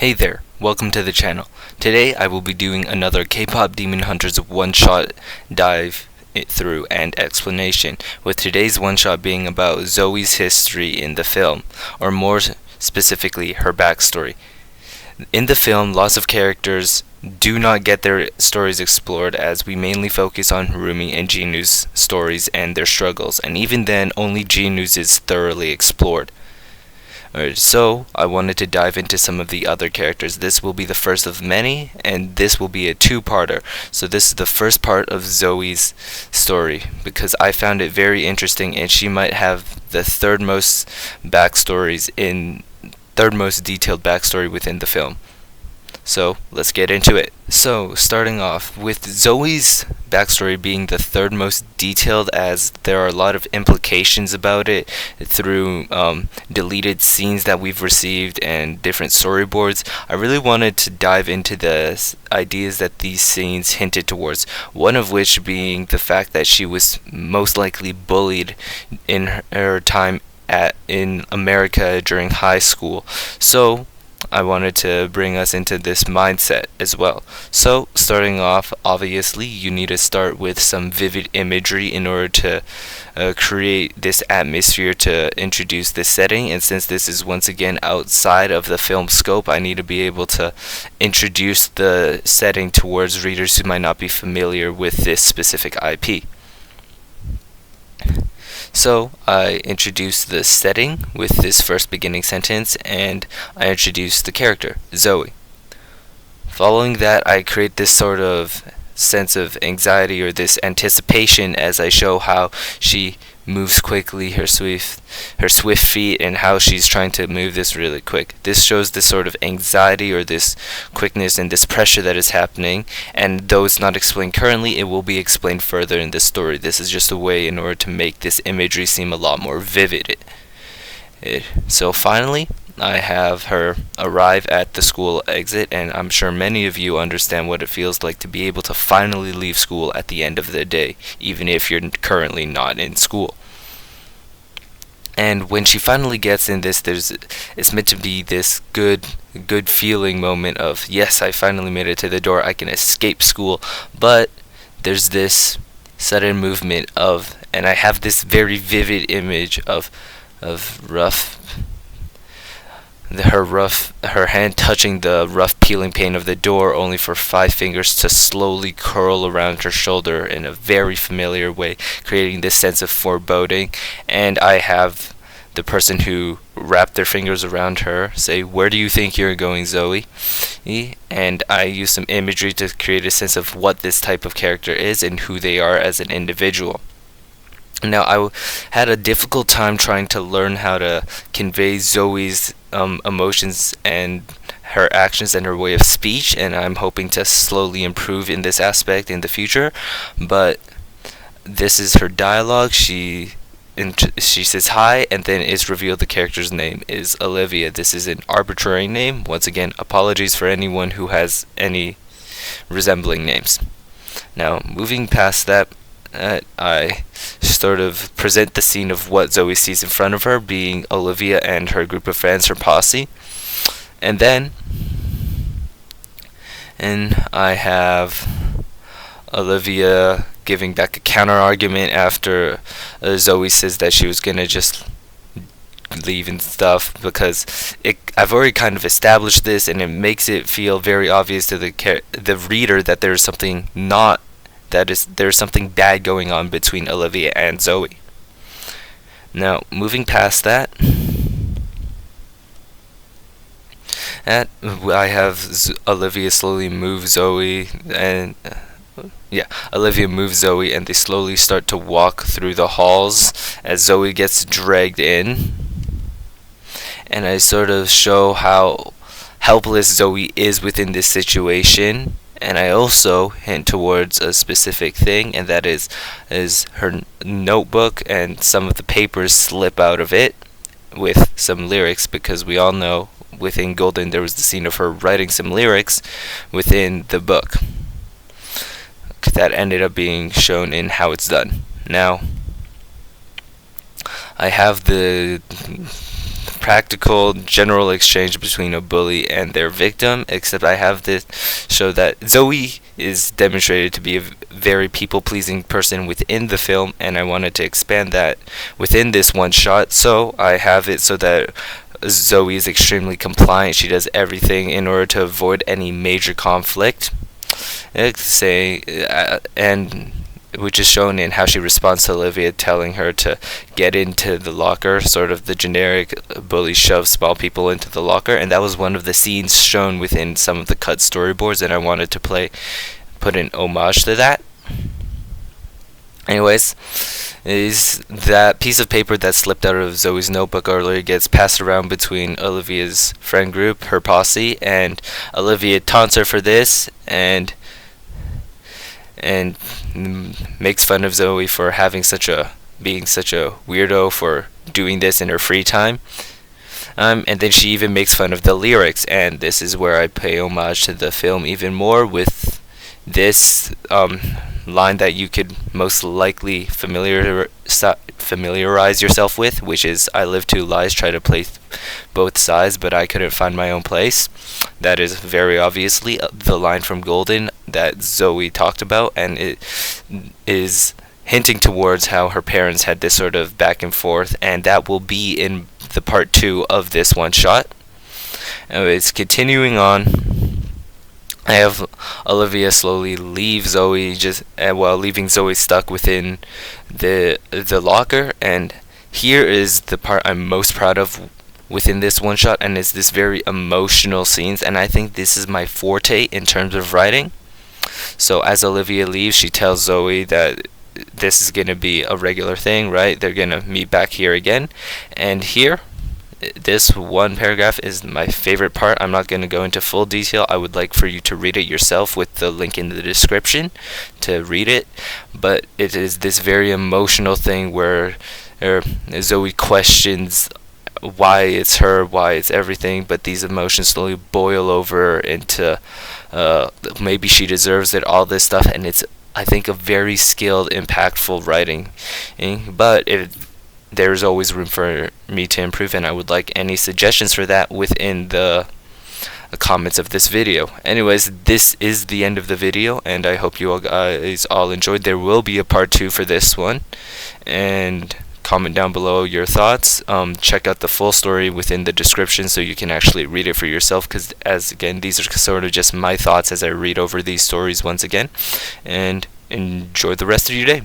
Hey there, welcome to the channel. Today I will be doing another K-pop Demon Hunters one-shot dive through and explanation, with today's one-shot being about Zoey's history in the film, or more specifically, her backstory. In the film, lots of characters do not get their stories explored, as we mainly focus on Harumi and Jinu's stories and their struggles, and even then, only Jinu's is thoroughly explored. So, I wanted to dive into some of the other characters. This will be the first of many, and this will be a two-parter. So this is the first part of Zoey's story, because I found it very interesting, and she might have the third most detailed backstory within the film. So, let's get into it. So, starting off with Zoey's backstory being the third most detailed, as there are a lot of implications about it through deleted scenes that we've received and different storyboards. I really wanted to dive into the ideas that these scenes hinted towards, one of which being the fact that she was most likely bullied in her time in America during high school. So, I wanted to bring us into this mindset as well. So, starting off, obviously, you need to start with some vivid imagery in order to create this atmosphere to introduce this setting. And since this is once again outside of the film scope, I need to be able to introduce the setting towards readers who might not be familiar with this specific IP. So, I introduce the setting with this first beginning sentence, and I introduce the character, Zoey. Following that, I create this sort of sense of anxiety or this anticipation as I show how she moves quickly, her swift feet, and how she's trying to move this really quick. This shows this sort of anxiety or this quickness and this pressure that is happening, and though it's not explained currently, it will be explained further in this story. This is just a way in order to make this imagery seem a lot more vivid. So finally, I have her arrive at the school exit, and I'm sure many of you understand what it feels like to be able to finally leave school at the end of the day, even if you're currently not in school. And when she finally gets in this, it's meant to be this good feeling moment of, yes, I finally made it to the door, I can escape school. But there's this sudden movement of, and I have this very vivid image of her hand touching the rough peeling pane of the door, only for 5 fingers to slowly curl around her shoulder in a very familiar way, creating this sense of foreboding. And I have the person who wrapped their fingers around her say, "Where do you think you're going, Zoey?" And I use some imagery to create a sense of what this type of character is and who they are as an individual. Now, I had a difficult time trying to learn how to convey Zoey's emotions and her actions and her way of speech, and I'm hoping to slowly improve in this aspect in the future. But this is her dialogue. She says hi, and then it's revealed the character's name is Olivia. This is an arbitrary name. Once again, apologies for anyone who has any resembling names. Now, moving past that, I sort of present the scene of what Zoey sees in front of her, being Olivia and her group of friends, her posse. And then, I have Olivia giving back a counter argument after Zoey says that she was gonna just leave and stuff, because I've already kind of established this, and it makes it feel very obvious to the reader that there's something there's something bad going on between Olivia and Zoey. Now, moving past that, I have Olivia slowly move Zoey, and Olivia moves Zoey, and they slowly start to walk through the halls as Zoey gets dragged in. And I sort of show how helpless Zoey is within this situation. And I also hint towards a specific thing, and that is her notebook, and some of the papers slip out of it with some lyrics, because we all know within Golden there was the scene of her writing some lyrics within the book. That ended up being shown in How It's Done. Now, I have the practical general exchange between a bully and their victim, except I have this show that Zoey is demonstrated to be a very people-pleasing person within the film, and I wanted to expand that within this one shot, so I have it so that Zoey is extremely compliant. She does everything in order to avoid any major conflict. And which is shown in how she responds to Olivia telling her to get into the locker, sort of the generic bully shove small people into the locker, and that was one of the scenes shown within some of the cut storyboards, and I wanted to put an homage to that. Anyways, is that piece of paper that slipped out of Zoey's notebook earlier gets passed around between Olivia's friend group, her posse, and Olivia taunts her for this, and makes fun of Zoey for being such a weirdo for doing this in her free time. And then she even makes fun of the lyrics, and this is where I pay homage to the film even more with this line that you could most likely familiarize yourself with, which is, "I live two lives, try to play both sides, but I couldn't find my own place." That is very obviously the line from Golden that Zoey talked about, and it is hinting towards how her parents had this sort of back and forth, and that will be in the part 2 of this one shot. Anyways, continuing on, I have Olivia slowly leave Zoey, leaving Zoey stuck within the locker, and here is the part I'm most proud of within this one shot, and it's this very emotional scenes, and I think this is my forte in terms of writing. So as Olivia leaves, she tells Zoey that this is gonna be a regular thing, right? They're gonna meet back here again, and here, this one paragraph is my favorite part. I'm not going to go into full detail. I would like for you to read it yourself with the link in the description to read it. But it is this very emotional thing where Zoey questions why it's her, why it's everything, but these emotions slowly boil over into maybe she deserves it, all this stuff, and it's, I think, a very skilled, impactful writing. But there's always room for me to improve, and I would like any suggestions for that within the comments of this video. Anyways, this is the end of the video, and I hope you all guys all enjoyed. There will be a part 2 for this one, and comment down below your thoughts. Check out the full story within the description so you can actually read it for yourself, because as again, these are sort of just my thoughts as I read over these stories once again, and enjoy the rest of your day.